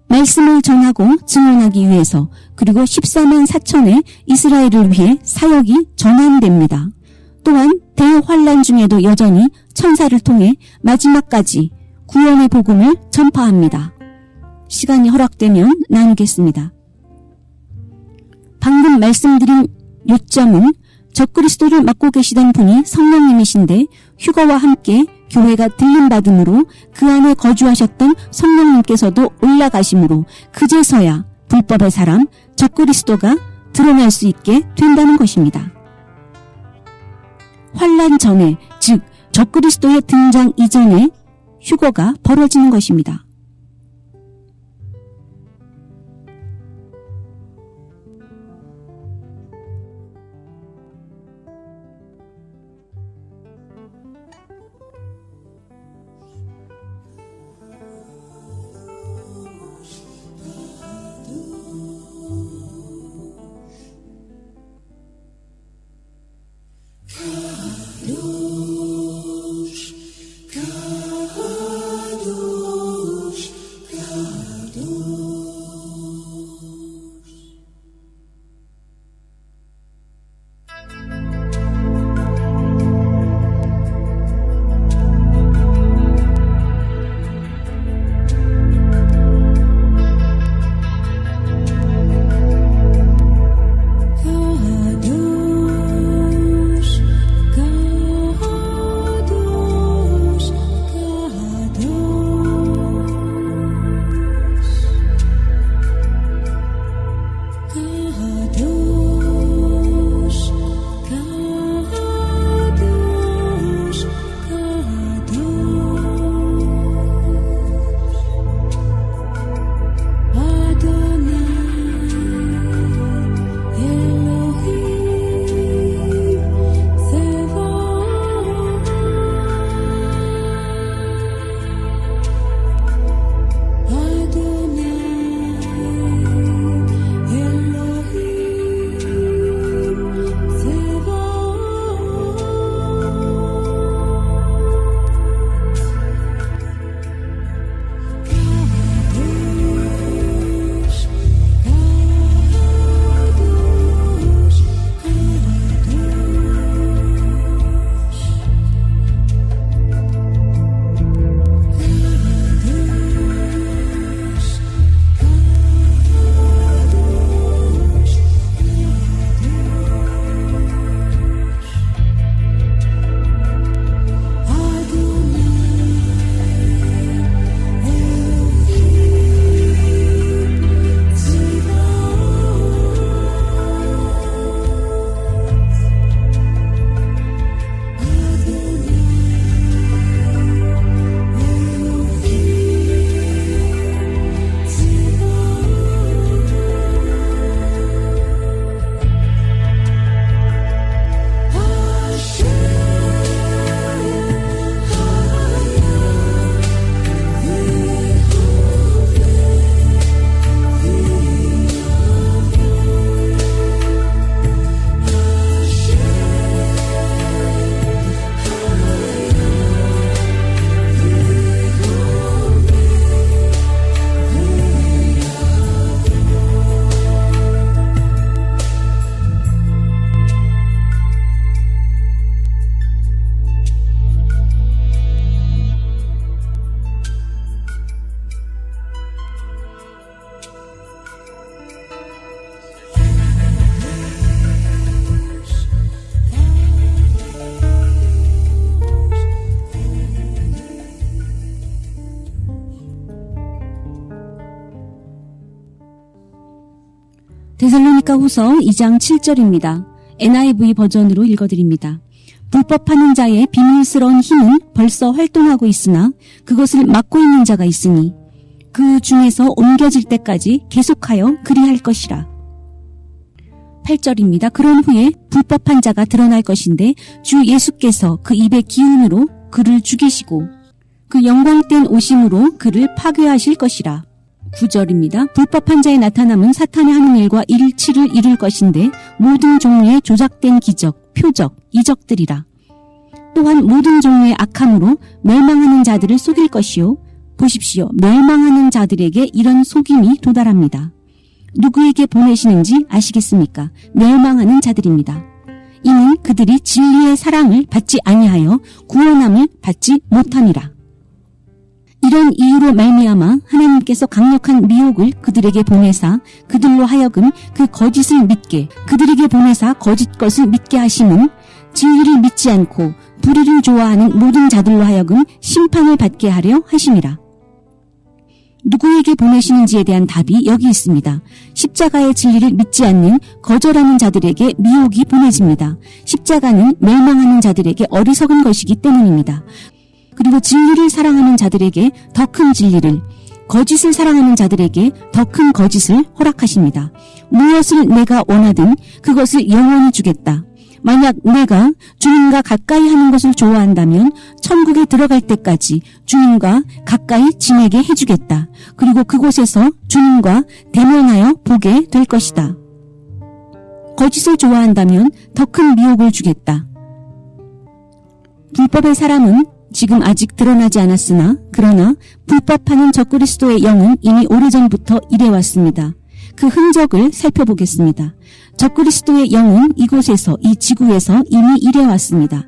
말씀을 전하고 증언하기 위해서 그리고 14만 4천의 이스라엘을 위해 사역이 전환됩니다. 또한 대환란 중에도 여전히 천사를 통해 마지막까지 구원의 복음을 전파합니다. 시간이 허락되면 나누겠습니다. 방금 말씀드린 요점은 적그리스도를 맡고 계시던 분이 성령님이신데 휴거와 함께 교회가 들림받음으로 그 안에 거주하셨던 성령님께서도 올라가심으로 그제서야 불법의 사람 적그리스도가 드러날 수 있게 된다는 것입니다. 환란 전에, 즉 적그리스도의 등장 이전에 휴거가 벌어지는 것입니다. 데살로니가 후서 2장 7절입니다. NIV 버전으로 읽어드립니다. 불법하는 자의 비밀스러운 힘은 벌써 활동하고 있으나 그것을 막고 있는 자가 있으니 그 중에서 옮겨질 때까지 계속하여 그리할 것이라. 8절입니다. 그런 후에 불법한 자가 드러날 것인데 주 예수께서 그 입의 기운으로 그를 죽이시고 그 영광된 오심으로 그를 파괴하실 것이라. 9절입니다. 불법한 자의 나타남은 사탄이 하는 일과 일치를 이룰 것인데 모든 종류의 조작된 기적, 표적, 이적들이라. 또한 모든 종류의 악함으로 멸망하는 자들을 속일 것이요. 보십시오. 멸망하는 자들에게 이런 속임이 도달합니다. 누구에게 보내시는지 아시겠습니까? 멸망하는 자들입니다. 이는 그들이 진리의 사랑을 받지 아니하여 구원함을 받지 못함이라. 이런 이유로 말미암아 하나님께서 강력한 미혹을 그들에게 보내사 그들로 하여금 그 거짓을 믿게, 그들에게 보내사 거짓 것을 믿게 하심은 진리를 믿지 않고 불의를 좋아하는 모든 자들로 하여금 심판을 받게 하려 하심이라. 누구에게 보내시는지에 대한 답이 여기 있습니다. 십자가의 진리를 믿지 않는 거절하는 자들에게 미혹이 보내집니다. 십자가는 멸망하는 자들에게 어리석은 것이기 때문입니다. 그리고 진리를 사랑하는 자들에게 더 큰 진리를, 거짓을 사랑하는 자들에게 더 큰 거짓을 허락하십니다. 무엇을 내가 원하든 그것을 영원히 주겠다. 만약 내가 주님과 가까이 하는 것을 좋아한다면 천국에 들어갈 때까지 주님과 가까이 지내게 해주겠다. 그리고 그곳에서 주님과 대면하여 보게 될 것이다. 거짓을 좋아한다면 더 큰 미혹을 주겠다. 불법의 사람은 지금 아직 드러나지 않았으나 그러나 불법하는 적그리스도의 영은 이미 오래전부터 일해왔습니다. 그 흔적을 살펴보겠습니다. 적그리스도의 영은 이곳에서, 이 지구에서 이미 일해왔습니다.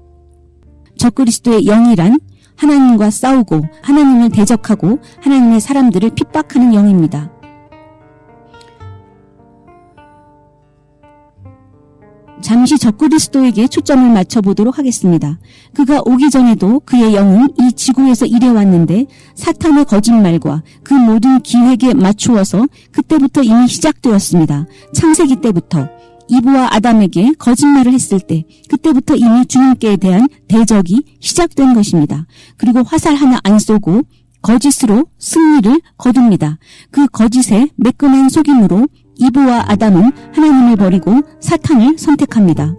적그리스도의 영이란 하나님과 싸우고 하나님을 대적하고 하나님의 사람들을 핍박하는 영입니다. 잠시 적그리스도에게 초점을 맞춰보도록 하겠습니다. 그가 오기 전에도 그의 영은 이 지구에서 일해왔는데 사탄의 거짓말과 그 모든 기획에 맞추어서 그때부터 이미 시작되었습니다. 창세기 때부터 이브와 아담에게 거짓말을 했을 때 그때부터 이미 주님께 대한 대적이 시작된 것입니다. 그리고 화살 하나 안 쏘고 거짓으로 승리를 거둡니다. 그 거짓의 매끈한 속임으로 이브와 아담은 하나님을 버리고 사탄을 선택합니다.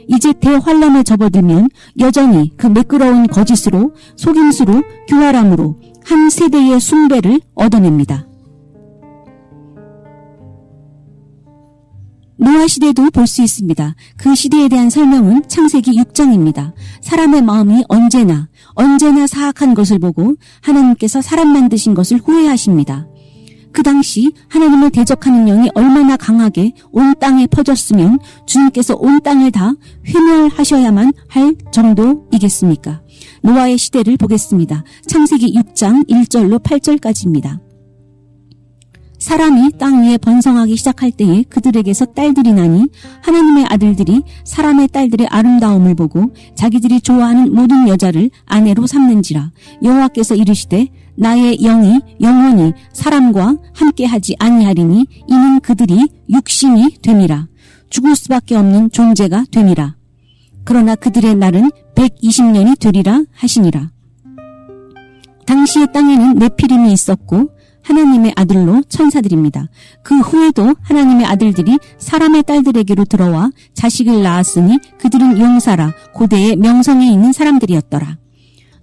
이제 대환란에 접어들면 여전히 그 매끄러운 거짓으로, 속임수로, 교활함으로 한 세대의 숭배를 얻어냅니다. 노아 시대도 볼 수 있습니다. 그 시대에 대한 설명은 창세기 6장입니다. 사람의 마음이 언제나 사악한 것을 보고 하나님께서 사람 만드신 것을 후회하십니다. 그 당시 하나님을 대적하는 영이 얼마나 강하게 온 땅에 퍼졌으면 주님께서 온 땅을 다 회멸하셔야만 할 정도이겠습니까? 노아의 시대를 보겠습니다. 창세기 6장 1절로 8절까지입니다. 사람이 땅 위에 번성하기 시작할 때에 그들에게서 딸들이 나니 하나님의 아들들이 사람의 딸들의 아름다움을 보고 자기들이 좋아하는 모든 여자를 아내로 삼는지라. 여호와께서 이르시되 나의 영이 영원히 사람과 함께하지 아니하리니 이는 그들이 육신이 됨이라. 죽을 수밖에 없는 존재가 됨이라. 그러나 그들의 날은 120년이 되리라 하시니라. 당시의 땅에는 네피림이 있었고 하나님의 아들로 천사들입니다. 그 후에도 하나님의 아들들이 사람의 딸들에게로 들어와 자식을 낳았으니 그들은 용사라 고대의 명성에 있는 사람들이었더라.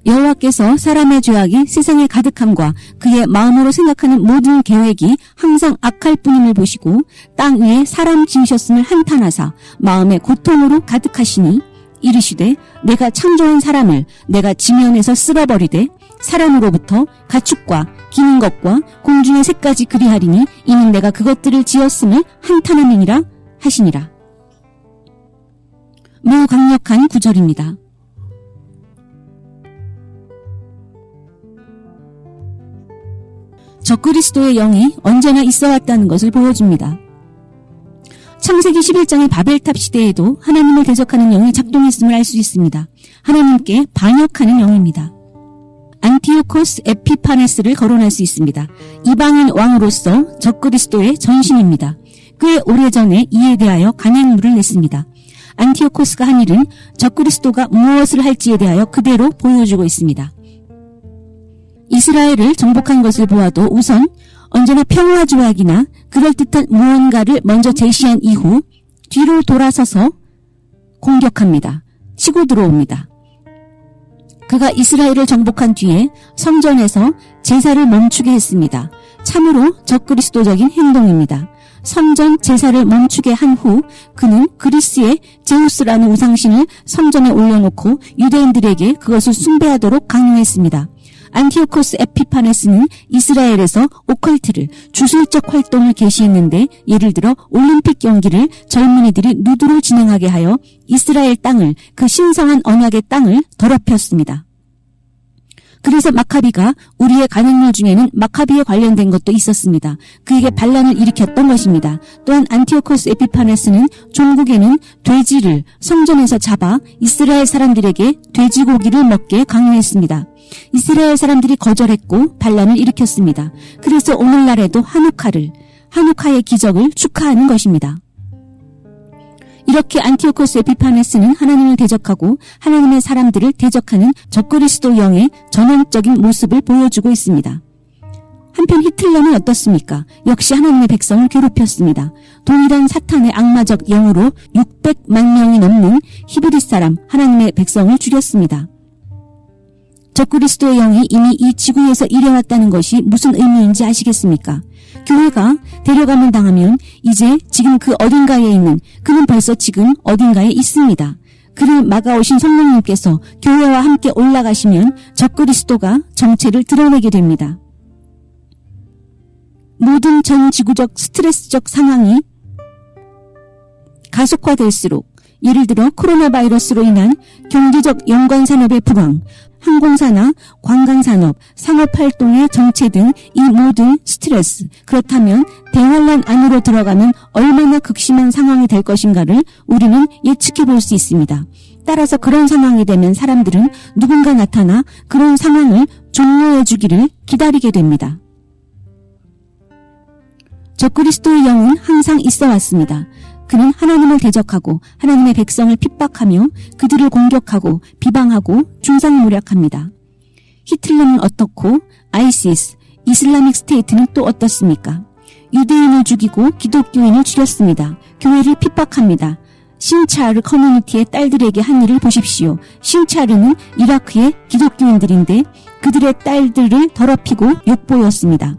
여호와께서 사람의 죄악이 세상에 가득함과 그의 마음으로 생각하는 모든 계획이 항상 악할 뿐임을 보시고 땅 위에 사람 지으셨음을 한탄하사 마음의 고통으로 가득하시니 이르시되 내가 창조한 사람을 내가 지면에서 쓸어버리되 사람으로부터 가축과 기는 것과 공중의 새까지 그리하리니 이는 내가 그것들을 지었음을 한탄함이니라 하시니라. 매우 강력한 구절입니다. 적그리스도의 영이 언제나 있어왔다는 것을 보여줍니다. 창세기 11장의 바벨탑 시대에도 하나님을 대적하는 영이 작동했음을 알 수 있습니다. 하나님께 반역하는 영입니다. 안티오코스 에피파네스를 거론할 수 있습니다. 이방인 왕으로서 적그리스도의 전신입니다. 꽤 오래전에 이에 대하여 간행물을 냈습니다. 안티오코스가 한 일은 적그리스도가 무엇을 할지에 대하여 그대로 보여주고 있습니다. 이스라엘을 정복한 것을 보아도 우선 언제나 평화 조약이나 그럴듯한 무언가를 먼저 제시한 이후 뒤로 돌아서서 공격합니다. 치고 들어옵니다. 그가 이스라엘을 정복한 뒤에 성전에서 제사를 멈추게 했습니다. 참으로 적그리스도적인 행동입니다. 성전 제사를 멈추게 한 후 그는 그리스의 제우스라는 우상신을 성전에 올려놓고 유대인들에게 그것을 숭배하도록 강요했습니다. 안티오코스 에피파네스는 이스라엘에서 오컬트를 주술적 활동을 개시했는데 예를 들어 올림픽 경기를 젊은이들이 누드로 진행하게 하여 이스라엘 땅을 그 신성한 언약의 땅을 더럽혔습니다. 그래서 마카비가 우리의 간행물 중에는 마카비에 관련된 것도 있었습니다. 그에게 반란을 일으켰던 것입니다. 또한 안티오코스 에피파네스는 종국에는 돼지를 성전에서 잡아 이스라엘 사람들에게 돼지고기를 먹게 강요했습니다. 이스라엘 사람들이 거절했고 반란을 일으켰습니다. 그래서 오늘날에도 하누카의 기적을 축하하는 것입니다. 이렇게 안티오코스 에피파네스는 하나님을 대적하고 하나님의 사람들을 대적하는 적그리스도형의 전형적인 모습을 보여주고 있습니다. 한편 히틀러는 어떻습니까? 역시 하나님의 백성을 괴롭혔습니다. 동일한 사탄의 악마적 영으로 600만 명이 넘는 히브리 사람 하나님의 백성을 죽였습니다. 적그리스도의 영이 이미 이 지구에서 일해왔다는 것이 무슨 의미인지 아시겠습니까? 교회가 데려가면 당하면 이제 지금 그 어딘가에 있는 그는 벌써 지금 어딘가에 있습니다. 그를 막아오신 성령님께서 교회와 함께 올라가시면 적그리스도가 정체를 드러내게 됩니다. 모든 전 지구적 스트레스적 상황이 가속화될수록 예를 들어 코로나 바이러스로 인한 경제적 연관 산업의 불황, 항공사나 관광산업, 산업활동의 정체 등 이 모든 스트레스, 그렇다면 대환란 안으로 들어가면 얼마나 극심한 상황이 될 것인가를 우리는 예측해 볼 수 있습니다. 따라서 그런 상황이 되면 사람들은 누군가 나타나 그런 상황을 종료해 주기를 기다리게 됩니다. 적그리스도의 영은 항상 있어 왔습니다. 그는 하나님을 대적하고 하나님의 백성을 핍박하며 그들을 공격하고 비방하고 중상모략합니다. 히틀러는 어떻고 아이시스, 이슬라믹 스테이트는 또 어떻습니까? 유대인을 죽이고 기독교인을 죽였습니다. 교회를 핍박합니다. 신차르 커뮤니티의 딸들에게 한 일을 보십시오. 신차르는 이라크의 기독교인들인데 그들의 딸들을 더럽히고 욕보였습니다.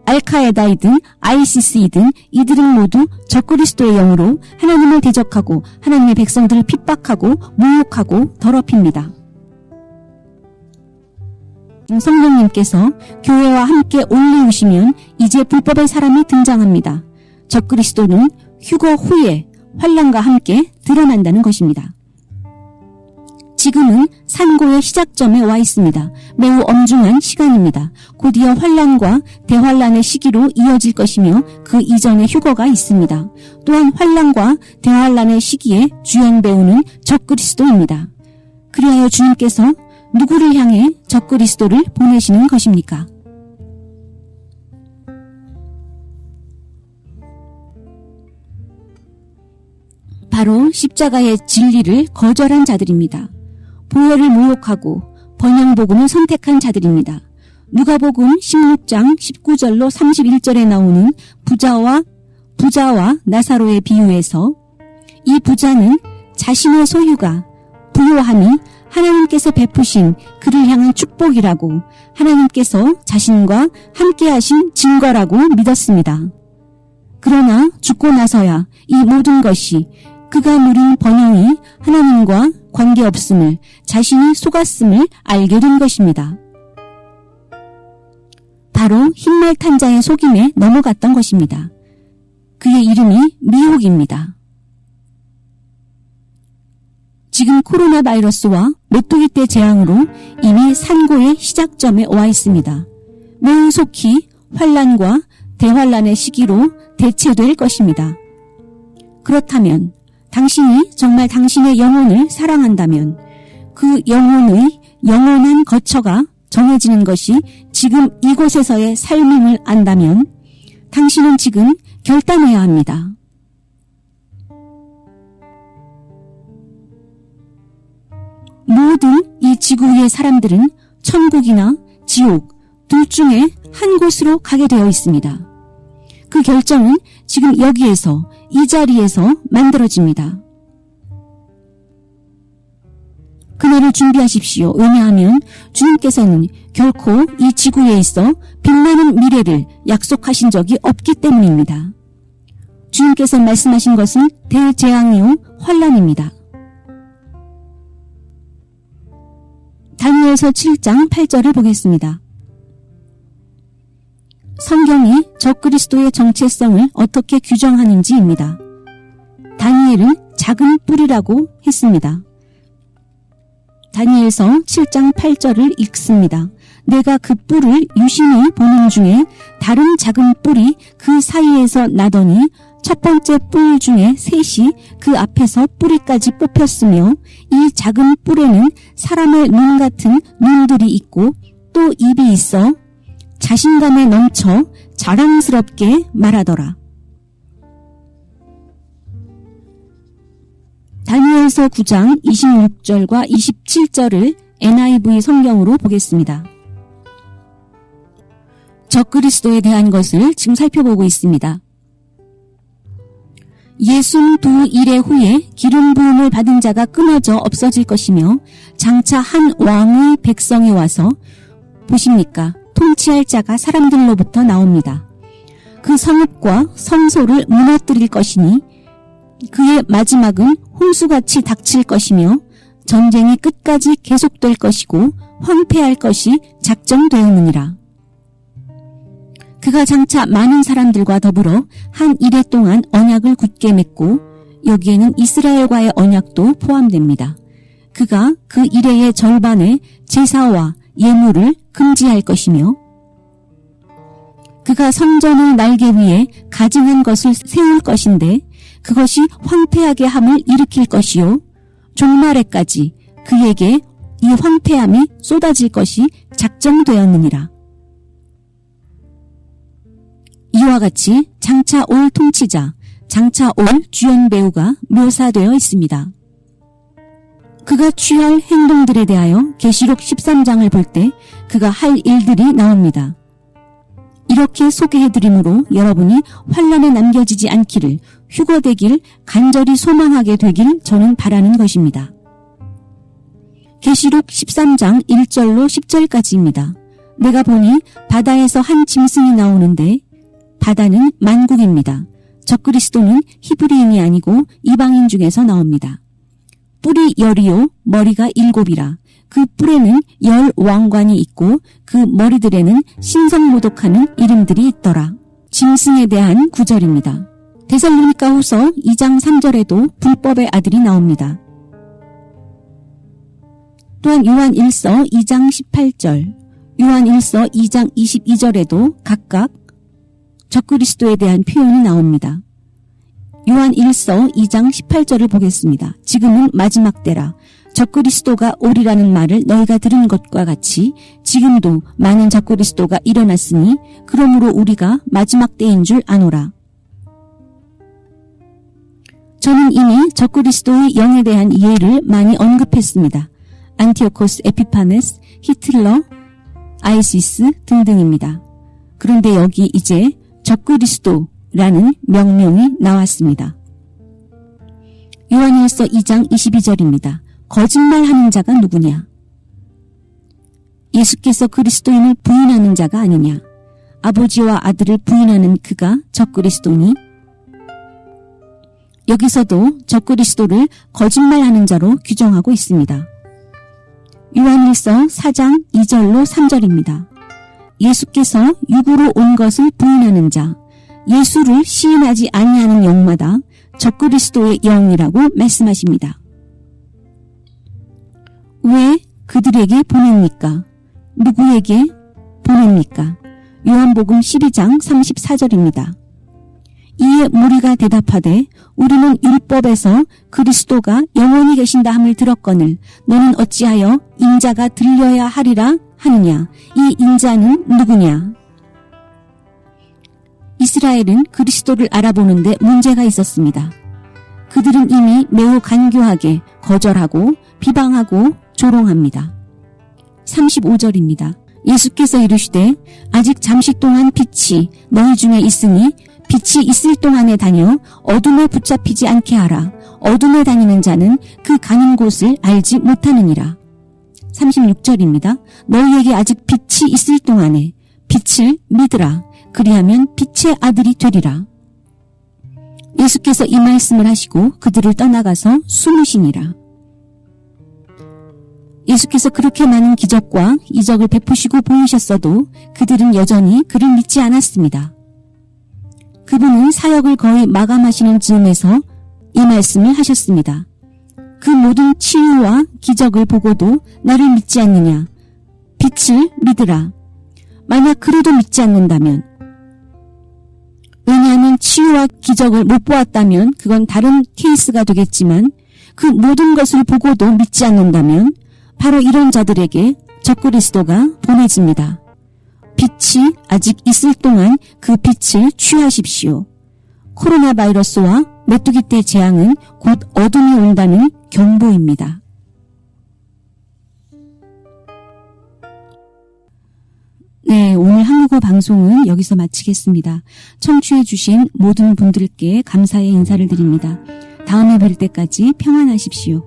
알카에다이든 아이시스이든 이들은 모두 적그리스도의 영으로 하나님을 대적하고 하나님의 백성들을 핍박하고 모욕하고 더럽힙니다. 성령님께서 교회와 함께 올리우시면 이제 불법의 사람이 등장합니다. 적그리스도는 휴거 후에 환란과 함께 드러난다는 것입니다. 지금은 산고의 시작점에 와 있습니다. 매우 엄중한 시간입니다. 곧이어 환란과 대환란의 시기로 이어질 것이며 그 이전에 휴거가 있습니다. 또한 환란과 대환란의 시기에 주연 배우는 적그리스도입니다. 그리하여 주님께서 누구를 향해 적그리스도를 보내시는 것입니까? 바로 십자가의 진리를 거절한 자들입니다. 보혈을 모욕하고 번영복음을 선택한 자들입니다. 누가복음 16장 19절로 31절에 나오는 부자와 나사로의 비유에서 이 부자는 자신의 소유가 부요함이 하나님께서 베푸신 그를 향한 축복이라고 하나님께서 자신과 함께하신 증거라고 믿었습니다. 그러나 죽고 나서야 이 모든 것이 그가 누린 번영이 하나님과 관계없음을, 자신이 속았음을 알게 된 것입니다. 바로 흰말 탄 자의 속임에 넘어갔던 것입니다. 그의 이름이 미혹입니다. 지금 코로나 바이러스와 메뚜기 떼 재앙으로 이미 산고의 시작점에 와 있습니다. 매우 속히 환란과 대환란의 시기로 대체될 것입니다. 그렇다면 당신이 정말 당신의 영혼을 사랑한다면 그 영혼의 영원한 거처가 정해지는 것이 지금 이곳에서의 삶임을 안다면 당신은 지금 결단해야 합니다. 모든 이 지구 위의 사람들은 천국이나 지옥 둘 중에 한 곳으로 가게 되어 있습니다. 그 결정은 지금 여기에서 이 자리에서 만들어집니다. 그날을 준비하십시오. 왜냐하면 주님께서는 결코 이 지구에 있어 빛나는 미래를 약속하신 적이 없기 때문입니다. 주님께서 말씀하신 것은 대재앙이요 환란입니다. 다니엘서 7장 8절을 보겠습니다. 성경이 적그리스도의 정체성을 어떻게 규정하는지입니다. 다니엘은 작은 뿔이라고 했습니다. 다니엘서 7장 8절을 읽습니다. 내가 그 뿔을 유심히 보는 중에 다른 작은 뿔이 그 사이에서 나더니 첫 번째 뿔 중에 셋이 그 앞에서 뿌리까지 뽑혔으며 이 작은 뿔에는 사람의 눈 같은 눈들이 있고 또 입이 있어 자신감에 넘쳐 자랑스럽게 말하더라. 다니엘서 9장 26절과 27절을 NIV 성경으로 보겠습니다. 적그리스도에 대한 것을 지금 살펴보고 있습니다. 62일의 후에 기름 부음을 받은 자가 끊어져 없어질 것이며 장차 한 왕의 백성이 와서 보십니까? 통치할 자가 사람들로부터 나옵니다. 그 성읍과 성소를 무너뜨릴 것이니 그의 마지막은 홍수같이 닥칠 것이며 전쟁이 끝까지 계속될 것이고 황폐할 것이 작정되었느니라. 그가 장차 많은 사람들과 더불어 한 이레 동안 언약을 굳게 맺고 여기에는 이스라엘과의 언약도 포함됩니다. 그가 그 이레의 절반의 제사와 예물을 금지할 것이며 그가 성전의 날개 위에 가증한 것을 세울 것인데 그것이 황폐하게 함을 일으킬 것이요 종말에까지 그에게 이 황폐함이 쏟아질 것이 작정되었느니라. 이와 같이 장차 올 통치자, 장차 올 주연 배우가 묘사되어 있습니다. 그가 취할 행동들에 대하여 계시록 13장을 볼 때 그가 할 일들이 나옵니다. 이렇게 소개해드림으로 여러분이 환난에 남겨지지 않기를 휴거되길 간절히 소망하게 되길 저는 바라는 것입니다. 계시록 13장 1절로 10절까지입니다. 내가 보니 바다에서 한 짐승이 나오는데 바다는 만국입니다. 적그리스도는 히브리인이 아니고 이방인 중에서 나옵니다. 뿔이 10이요 머리가 7이라. 그 뿔에는 10왕관이 있고 그 머리들에는 신성모독하는 이름들이 있더라. 짐승에 대한 구절입니다. 데살로니가 후서 2장 3절에도 불법의 아들이 나옵니다. 또한 요한 1서 2장 18절, 요한 1서 2장 22절에도 각각 적그리스도에 대한 표현이 나옵니다. 요한 1서 2장 18절을 보겠습니다. 지금은 마지막 때라. 적그리스도가 오리라는 말을 너희가 들은 것과 같이 지금도 많은 적그리스도가 일어났으니 그러므로 우리가 마지막 때인 줄 아노라. 저는 이미 적그리스도의 영에 대한 이해를 많이 언급했습니다. 안티오코스 에피파네스, 히틀러, 아이시스 등등입니다. 그런데 여기 이제 적그리스도라는 명명이 나왔습니다. 요한일서 2장 22절입니다. 거짓말하는 자가 누구냐? 예수께서 그리스도인을 부인하는 자가 아니냐? 아버지와 아들을 부인하는 그가 적그리스도니? 여기서도 적그리스도를 거짓말하는 자로 규정하고 있습니다. 요한일서 4장 2절로 3절입니다. 예수께서 육으로 온 것을 부인하는 자, 예수를 시인하지 아니하는 영마다 적그리스도의 영이라고 말씀하십니다. 왜 그들에게 보냅니까? 누구에게 보냅니까? 요한복음 12장 34절입니다. 이에 무리가 대답하되 우리는 율법에서 그리스도가 영원히 계신다 함을 들었거늘 너는 어찌하여 인자가 들려야 하리라 하느냐? 이 인자는 누구냐? 이스라엘은 그리스도를 알아보는데 문제가 있었습니다. 그들은 이미 매우 간교하게 거절하고 비방하고 조롱합니다. 35절입니다. 예수께서 이르시되 아직 잠시 동안 빛이 너희 중에 있으니 빛이 있을 동안에 다녀 어둠에 붙잡히지 않게 하라. 어둠에 다니는 자는 그 가는 곳을 알지 못하느니라. 36절입니다. 너희에게 아직 빛이 있을 동안에 빛을 믿으라. 그리하면 빛의 아들이 되리라. 예수께서 이 말씀을 하시고 그들을 떠나가서 숨으시니라. 예수께서 그렇게 많은 기적과 이적을 베푸시고 보이셨어도 그들은 여전히 그를 믿지 않았습니다. 그분은 사역을 거의 마감하시는 즈음에서 이 말씀을 하셨습니다. 그 모든 치유와 기적을 보고도 나를 믿지 않느냐? 빛을 믿으라. 만약 그래도 믿지 않는다면, 왜냐하면 치유와 기적을 못 보았다면 그건 다른 케이스가 되겠지만 그 모든 것을 보고도 믿지 않는다면 바로 이런 자들에게 적그리스도가 보내집니다. 빛이 아직 있을 동안 그 빛을 취하십시오. 코로나 바이러스와 메뚜기 떼 재앙은 곧 어둠이 온다는 경보입니다. 네, 오늘 한국어 방송은 여기서 마치겠습니다. 청취해 주신 모든 분들께 감사의 인사를 드립니다. 다음에 뵐 때까지 평안하십시오.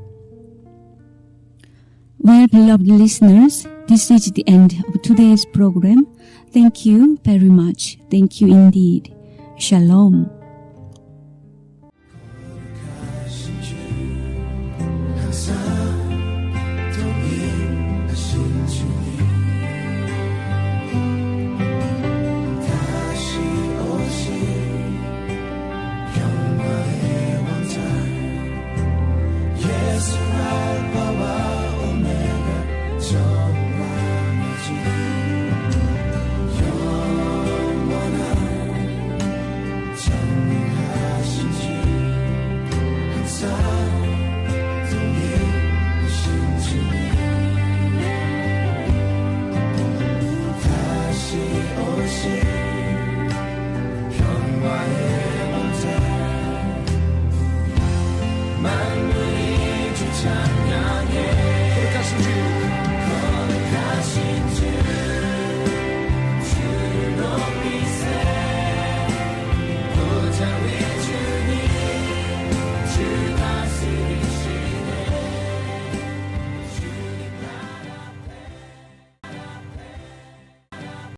Well, beloved listeners, this is the end of today's program. Thank you very much. Thank you indeed. Shalom.